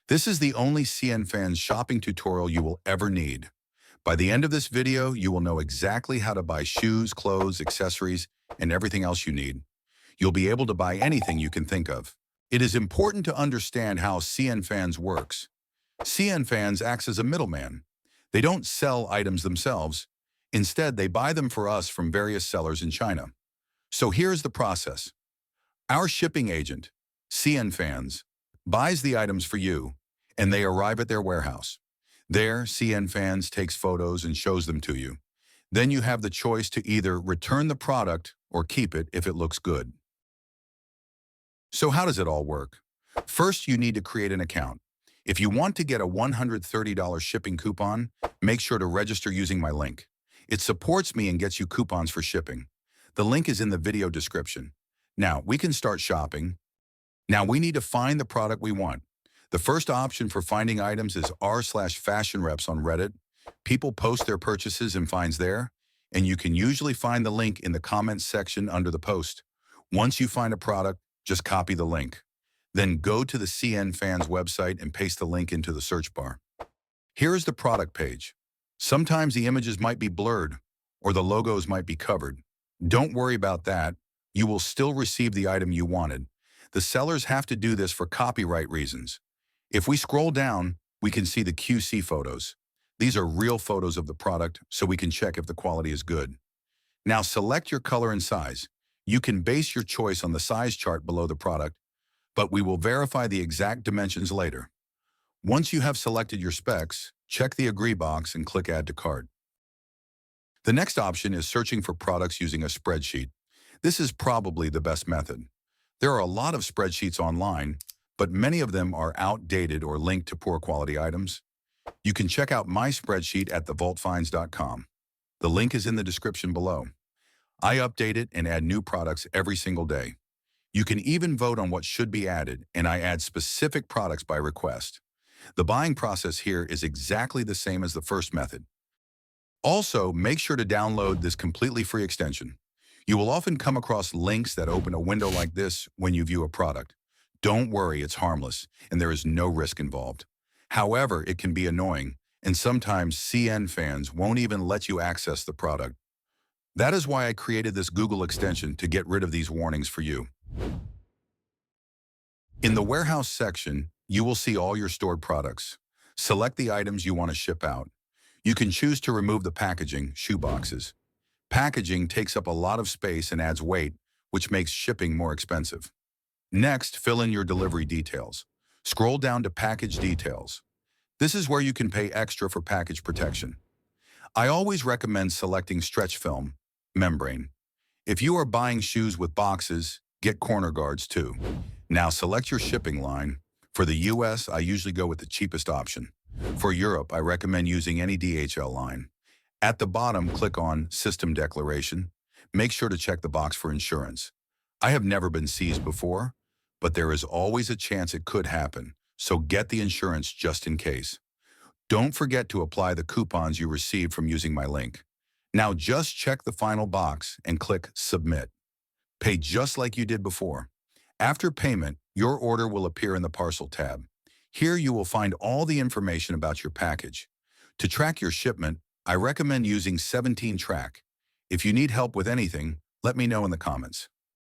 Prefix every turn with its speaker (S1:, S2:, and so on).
S1: This is the only CnFans shopping tutorial you will ever need. By the end of this video, you will know exactly how to buy shoes, clothes, accessories, and everything else you need. You'll be able to buy anything you can think of. It is important to understand how CnFans works. CnFans acts as a middleman. They don't sell items themselves. Instead, they buy them for us from various sellers in China. So here's the process. Our shipping agent, CnFans, buys the items for you, and they arrive at their warehouse. There, CnFans takes photos and shows them to you. Then you have the choice to either return the product or keep it if it looks good. So how does it all work? First, you need to create an account. If you want to get a $130 shipping coupon, make sure to register using my link. It supports me and gets you coupons for shipping. The link is in the video description. Now, we can start shopping. Now we need to find the product we want. The first option for finding items is r/fashion reps on Reddit. People post their purchases and finds there, and you can usually find the link in the comments section under the post. Once you find a product, just copy the link. Then go to the CnFans website and paste the link into the search bar. Here is the product page. Sometimes the images might be blurred or the logos might be covered. Don't worry about that. You will still receive the item you wanted. The sellers have to do this for copyright reasons. If we scroll down, we can see the QC photos. These are real photos of the product, so we can check if the quality is good. Now select your color and size. You can base your choice on the size chart below the product, but we will verify the exact dimensions later. Once you have selected your specs, check the Agree box and click Add to Cart. The next option is searching for products using a spreadsheet. This is probably the best method. There are a lot of spreadsheets online, but many of them are outdated or linked to poor quality items. You can check out my spreadsheet at thevault.sheet. The link is in the description below. I update it and add new products every single day. You can even vote on what should be added, and I add specific products by request. The buying process here is exactly the same as the first method. Also, make sure to download this completely free extension. You will often come across links that open a window like this when you view a product. Don't worry, it's harmless, and there is no risk involved. However, it can be annoying, and sometimes CnFans won't even let you access the product. That is why I created this Google extension to get rid of these warnings for you. In the warehouse section, you will see all your stored products. Select the items you want to ship out. You can choose to remove the packaging, shoeboxes. Packaging takes up a lot of space and adds weight, which makes shipping more expensive. Next, fill in your delivery details. Scroll down to Package Details. This is where you can pay extra for package protection. I always recommend selecting stretch film, membrane. If you are buying shoes with boxes, get corner guards too. Now select your shipping line. For the US, I usually go with the cheapest option. For Europe, I recommend using any DHL line. At the bottom, click on System Declaration. Make sure to check the box for insurance. I have never been seized before, but there is always a chance it could happen, so get the insurance just in case. Don't forget to apply the coupons you received from using my link. Now just check the final box and click Submit. Pay just like you did before. After payment, your order will appear in the Parcel tab. Here you will find all the information about your package. To track your shipment, I recommend using 17 Track. If you need help with anything, let me know in the comments.